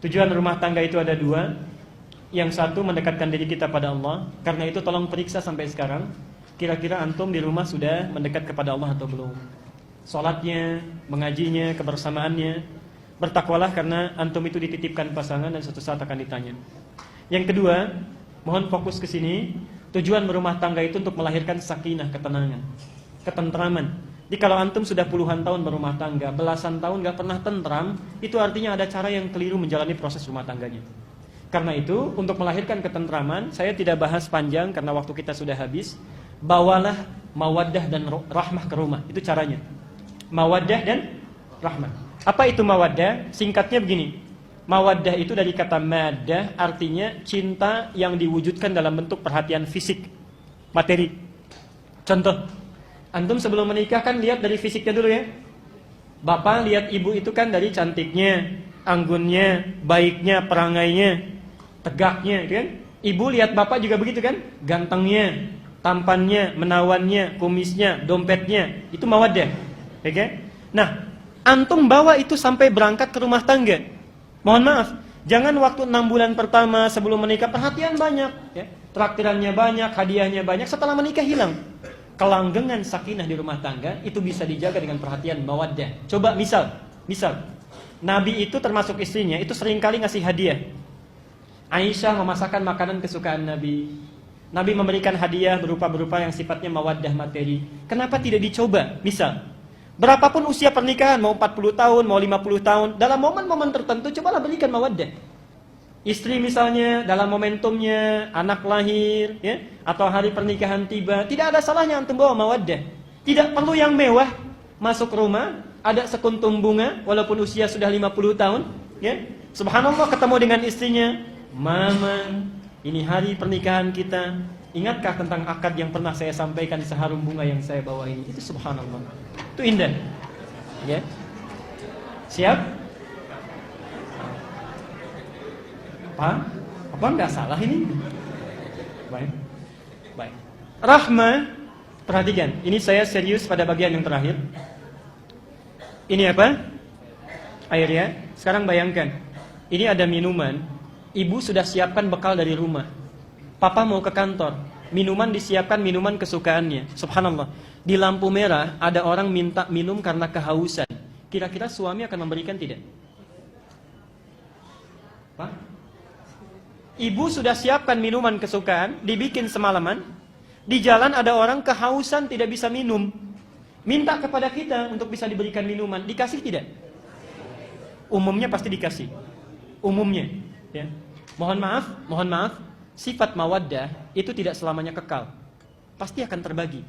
Tujuan rumah tangga itu ada dua. Yang satu mendekatkan diri kita pada Allah. Karena itu tolong periksa sampai sekarang, kira-kira antum di rumah sudah mendekat kepada Allah atau belum. Salatnya, mengajinya, kebersamaannya. Bertakwalah karena antum itu dititipkan pasangan dan suatu saat akan ditanya. Yang kedua, mohon fokus ke sini. Tujuan berumah tangga itu untuk melahirkan sakinah, ketenangan, ketentraman. Jadi kalau antum sudah puluhan tahun berumah tangga, belasan tahun gak pernah tentram, itu artinya ada cara yang keliru menjalani proses rumah tangganya. Karena itu, untuk melahirkan ketentraman, saya tidak bahas panjang karena waktu kita sudah habis. Bawalah mawaddah dan rahmah ke rumah. Itu caranya. Mawaddah dan rahmah. Apa itu mawaddah? Singkatnya begini. Mawaddah itu dari kata maddah, artinya cinta yang diwujudkan dalam bentuk perhatian fisik, materi. Contoh, antum sebelum menikah kan lihat dari fisiknya dulu ya. Bapak lihat ibu itu kan dari cantiknya, anggunnya, baiknya, perangainya, tegaknya, gitu kan? Ibu lihat bapak juga begitu kan? Gantengnya, tampannya, menawannya, kumisnya, dompetnya. Itu mawaddah. Oke? Nah, antum bawa itu sampai berangkat ke rumah tangga. Mohon maaf, jangan waktu 6 bulan pertama sebelum menikah perhatian banyak, ya. Traktirannya banyak, hadiahnya banyak, setelah menikah hilang. Kelanggengan sakinah di rumah tangga itu bisa dijaga dengan perhatian mawaddah. Coba misal Nabi itu termasuk istrinya itu seringkali ngasih hadiah. Aisyah memasakkan makanan kesukaan Nabi. Nabi memberikan hadiah berupa yang sifatnya mawaddah materi. Kenapa tidak dicoba? Misal, berapapun usia pernikahan, mau 40 tahun, mau 50 tahun, dalam momen-momen tertentu cobalah berikan mawaddah. Istri misalnya dalam momentumnya anak lahir, ya, atau hari pernikahan tiba, tidak ada salahnya antum bawa mawaddah. Tidak perlu yang mewah. Masuk rumah ada sekuntum bunga walaupun usia sudah 50 tahun, ya. Subhanallah ketemu dengan istrinya, "Mama, ini hari pernikahan kita. Ingatkah tentang akad yang pernah saya sampaikan seharum bunga yang saya bawa ini?" Itu subhanallah. Itu indah. Ya. Siap? Apa enggak salah ini? Baik. Rahmah, perhatikan. Ini saya serius pada bagian yang terakhir. Ini apa? Air ya. Sekarang bayangkan. Ini ada minuman. Ibu sudah siapkan bekal dari rumah. Papa mau ke kantor. Minuman disiapkan, minuman kesukaannya. Subhanallah. Di lampu merah ada orang minta minum karena kehausan. Kira-kira suami akan memberikan tidak? Pak? Ibu sudah siapkan minuman kesukaan, dibikin semalaman. Di jalan ada orang kehausan tidak bisa minum. Minta kepada kita untuk bisa diberikan minuman. Dikasih tidak? Umumnya pasti dikasih. Umumnya, ya. Mohon maaf, sifat mawaddah itu tidak selamanya kekal. Pasti akan terbagi.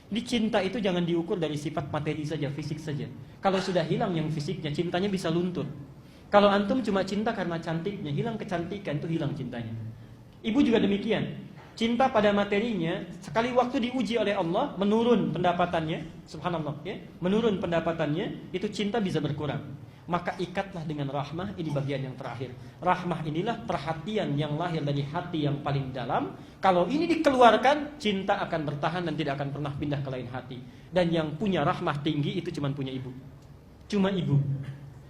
Di cinta itu jangan diukur dari sifat materi saja, fisik saja. Kalau sudah hilang yang fisiknya, cintanya bisa luntur. Kalau antum cuma cinta karena cantiknya, hilang kecantikan, itu hilang cintanya. Ibu juga demikian. Cinta pada materinya, sekali waktu diuji oleh Allah, menurun pendapatannya, subhanallah, ya, menurun pendapatannya, itu cinta bisa berkurang. Maka ikatlah dengan rahmah, ini bagian yang terakhir. Rahmah inilah perhatian yang lahir dari hati yang paling dalam. Kalau ini dikeluarkan, cinta akan bertahan dan tidak akan pernah pindah ke lain hati. Dan yang punya rahmah tinggi itu cuma punya ibu. Cuma ibu.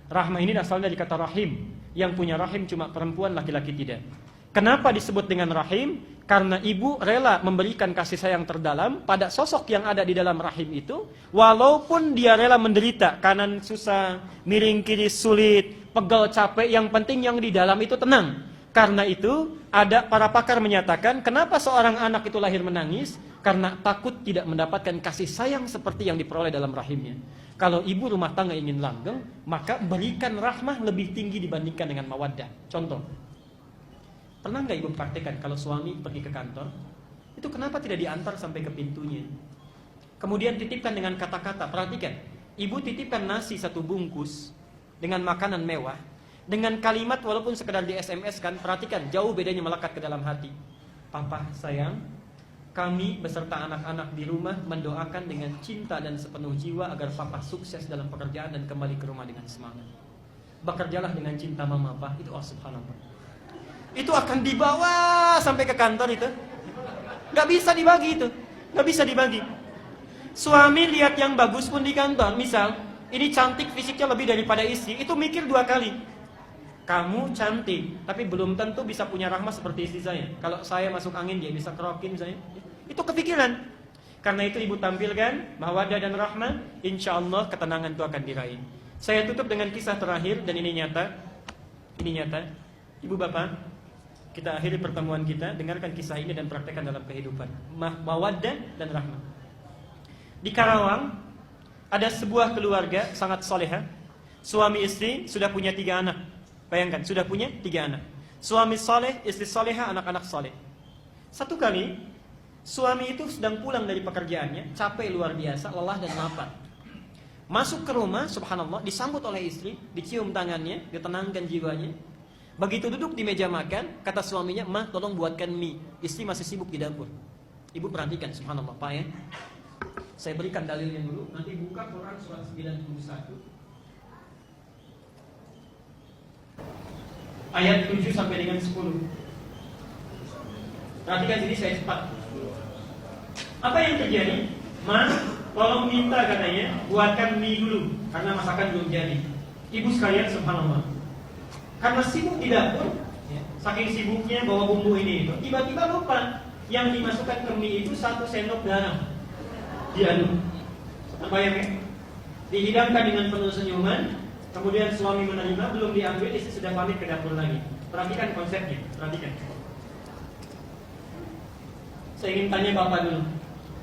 Rahmah ini asalnya dari kata rahim. Yang punya rahim cuma perempuan, laki-laki tidak. Kenapa disebut dengan rahim? Karena ibu rela memberikan kasih sayang terdalam pada sosok yang ada di dalam rahim itu. Walaupun dia rela menderita, kanan susah, miring kiri sulit, pegel capek, yang penting yang di dalam itu tenang. Karena itu ada para pakar menyatakan, kenapa seorang anak itu lahir menangis? Karena takut tidak mendapatkan kasih sayang seperti yang diperoleh dalam rahimnya. Kalau ibu rumah tangga ingin langgeng, maka berikan rahmah lebih tinggi dibandingkan dengan mawaddah. Contoh, pernah nggak ibu praktekkan kalau suami pergi ke kantor, itu kenapa tidak diantar sampai ke pintunya? Kemudian titipkan dengan kata-kata, perhatikan, ibu titipkan nasi 1 bungkus dengan makanan mewah, dengan kalimat walaupun sekedar di SMS kan, perhatikan, jauh bedanya melekat ke dalam hati. Papa sayang, kami beserta anak-anak di rumah mendoakan dengan cinta dan sepenuh jiwa agar papa sukses dalam pekerjaan dan kembali ke rumah dengan semangat. Bekerjalah dengan cinta mama, Pak. Itu subhanallah. Itu akan dibawa sampai ke kantor itu. Gak bisa dibagi itu. Gak bisa dibagi. Suami lihat yang bagus pun di kantor, misal ini cantik fisiknya lebih daripada istri, itu mikir 2 kali. Kamu cantik, tapi belum tentu bisa punya rahmah seperti istri saya. Kalau saya masuk angin, dia bisa kerokin misalnya. Itu kepikiran. Karena itu ibu tampilkan mawaddah dan rahmah, insya Allah ketenangan itu akan diraih. Saya tutup dengan kisah terakhir, dan ini nyata. Ini nyata. Ibu bapak, kita akhiri pertemuan kita, dengarkan kisah ini dan praktekkan dalam kehidupan. Mawaddah dan rahmah. Di Karawang, ada sebuah keluarga sangat soleha. Suami istri sudah punya 3 anak. Bayangkan, sudah punya 3 anak. Suami soleh, istri soleha, anak-anak soleh. Satu kali, suami itu sedang pulang dari pekerjaannya, capek luar biasa, lelah dan lapar. Masuk ke rumah, subhanallah, disambut oleh istri, dicium tangannya, ditenangkan jiwanya. Begitu duduk di meja makan, kata suaminya, "Ma, tolong buatkan mie." Istri masih sibuk di dapur. Ibu perhatikan, subhanallah, Pak ya. Saya berikan dalilnya dulu, nanti buka Quran surat 91. Ayat 7 sampai dengan 10. Perhatikan sini, saya cepat. Apa yang terjadi? Ma, tolong minta katanya, buatkan mie dulu, karena masakan belum jadi. Ibu sekalian, subhanallah, karena sibuk di dapur, saking sibuknya bawa bumbu ini itu, tiba-tiba lupa yang dimasukkan ke mie itu 1 sendok garam. Diaduk. Terbayang ya? Dihidangkan dengan penuh senyuman. Kemudian suami menerima, belum diambil, istri sudah pamit ke dapur lagi. Perhatikan konsepnya, perhatikan. Saya ingin tanya bapak dulu.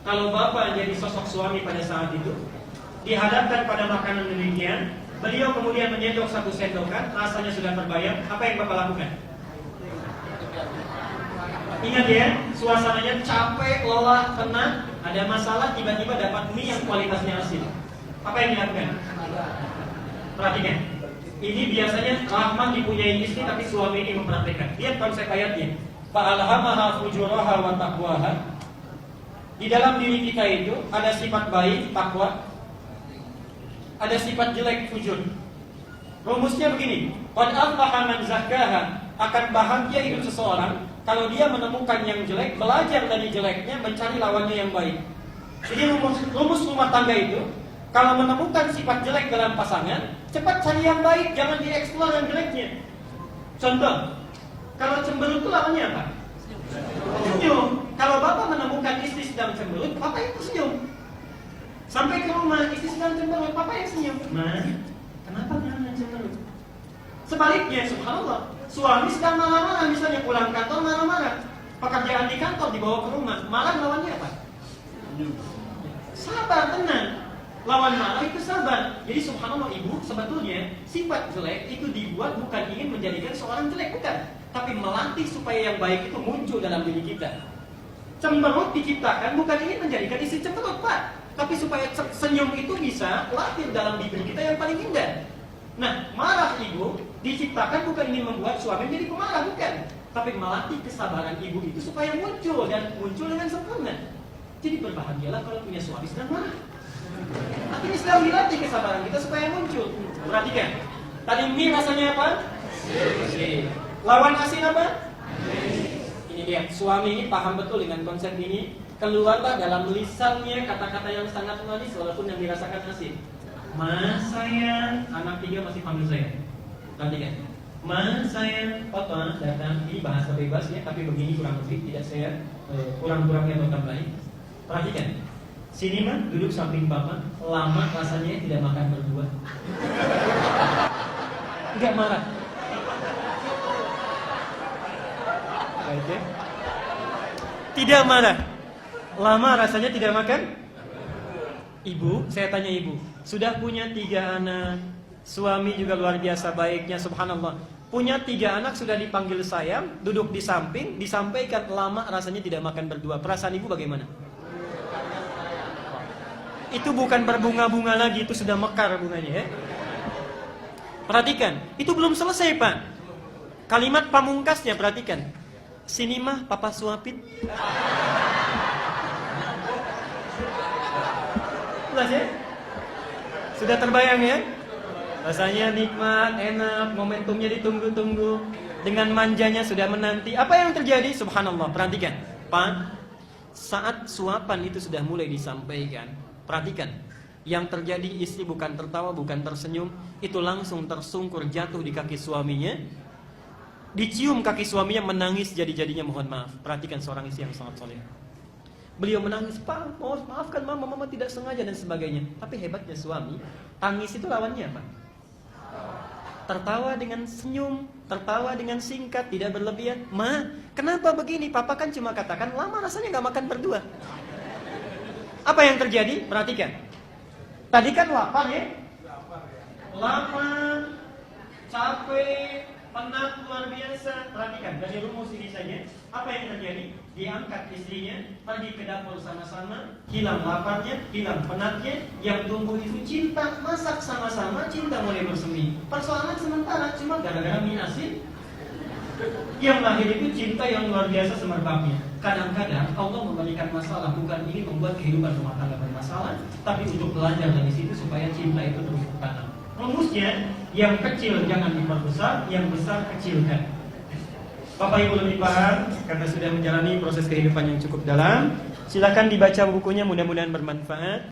Kalau bapak jadi sosok suami pada saat itu, dihadapkan pada makanan demikian, beliau kemudian menyendok 1 sendokan, rasanya sudah terbayang, apa yang bapak lakukan? Ingat ya, suasananya capek, lelah, penat, ada masalah, tiba-tiba dapat mie yang kualitasnya asin. Apa yang dilakukan? Perhatikan, ini biasanya rahmah dipunyai istri, tapi suami ini mempraktikkan. Lihat konsep ayatnya. Fa'alhamaha fujuraha wa taqwaha. Di dalam diri kita itu ada sifat baik, takwa, ada sifat jelek, fujur. Rumusnya begini, qad aflaha man zakkaha. Akan bahagia hidup seseorang kalau dia menemukan yang jelek, belajar dari jeleknya, mencari lawannya yang baik. Jadi rumus rumah tangga itu, kalau menemukan sifat jelek dalam pasangan, cepat cari yang baik, jangan dieksplor yang jeleknya. Contoh, kalau cemberut itu lawannya apa? Senyum. Kalau bapak menemukan istri sedang cemberut, bapak itu senyum. Sampai ke rumah, istri sedang cemberut, bapak yang senyum. Ma, kenapa jangan cemberut? Sebaliknya, subhanallah, suami sedang marah-marah, misalnya pulang kantor marah-marah, pekerjaan di kantor dibawa ke rumah, marah lawannya apa? Sabar, tenang. Lawan marah itu sabar. Jadi subhanallah ibu, sebetulnya sifat jelek itu dibuat bukan ingin menjadikan seorang jelek, bukan, tapi melatih supaya yang baik itu muncul dalam diri kita. Cemberut diciptakan bukan ingin menjadikan istri cemberut, Pak, tapi supaya senyum itu bisa lahir dalam diri kita yang paling indah. Nah, marah ibu diciptakan bukan ingin membuat suami menjadi pemarah, bukan, tapi melatih kesabaran ibu itu supaya muncul dan muncul dengan sempurna. Jadi berbahagialah kalau punya suami sedang marah. Artinya sedang dilatih kesabaran kita supaya muncul. Perhatikan, tadi mie rasanya apa? Lawan asin apa? Ini dia, suami ini paham betul dengan konsep ini. Keluarlah dalam lisannya kata-kata yang sangat manis walaupun yang dirasakan asin. Mas sayang, anak 3 masih panggil saya. Perhatikan, Mas sayang, papa datang. Ini bahasa bebas ya, tapi begini kurang lebih, tidak saya kurang-kurangnya atau tambahin. Perhatikan, sini mah duduk samping bapak, lama rasanya tidak makan berdua. Enggak marah. Baik ya. Tidak marah. Lama rasanya tidak makan. Ibu, saya tanya ibu, sudah punya 3 anak, suami juga luar biasa baiknya, subhanallah. Punya 3 anak sudah dipanggil sayang, duduk di samping, disampaikan lama rasanya tidak makan berdua. Perasaan ibu bagaimana? Itu bukan berbunga-bunga lagi, itu sudah mekar bunganya ya. Perhatikan, itu belum selesai Pak. Kalimat pamungkasnya perhatikan. Sini mah papa suapin. Jelas ya? Sudah terbayang ya? Rasanya nikmat, enak, momentumnya ditunggu-tunggu. Dengan manjanya sudah menanti. Apa yang terjadi? Subhanallah, perhatikan Pak, saat suapan itu sudah mulai disampaikan, perhatikan, yang terjadi istri bukan tertawa, bukan tersenyum, itu langsung tersungkur jatuh di kaki suaminya. Dicium kaki suaminya, menangis jadi-jadinya mohon maaf. Perhatikan seorang istri yang sangat soleh. Beliau menangis, "Pak, maafkan mama tidak sengaja," dan sebagainya. Tapi hebatnya suami, tangis itu lawannya apa? Tertawa dengan senyum, tertawa dengan singkat, tidak berlebihan. "Ma, kenapa begini? Papa kan cuma katakan lama rasanya gak makan berdua." Apa yang terjadi? Perhatikan. Tadi kan lapar ya? Lapar, capek, penat luar biasa. Perhatikan, dari rumus ini saja. Apa yang terjadi? Diangkat istrinya, pergi ke dapur sama-sama, hilang laparnya, hilang penatnya. Yang tumbuh itu cinta, masak sama-sama, cinta mulai bersemi. Persoalan sementara, cuma gara-gara mie asin. Yang lahir itu cinta yang luar biasa semerbaknya. Kadang-kadang Allah memberikan masalah bukan ini membuat kehidupan rumah tangga bermasalah, tapi untuk belajar dari situ supaya cinta itu terus bertanam. Rumusnya, yang kecil jangan diperbesar, yang besar kecilkan. Bapak Ibu lebih paham karena sudah menjalani proses kehidupan yang cukup dalam. Silakan dibaca bukunya, mudah-mudahan bermanfaat.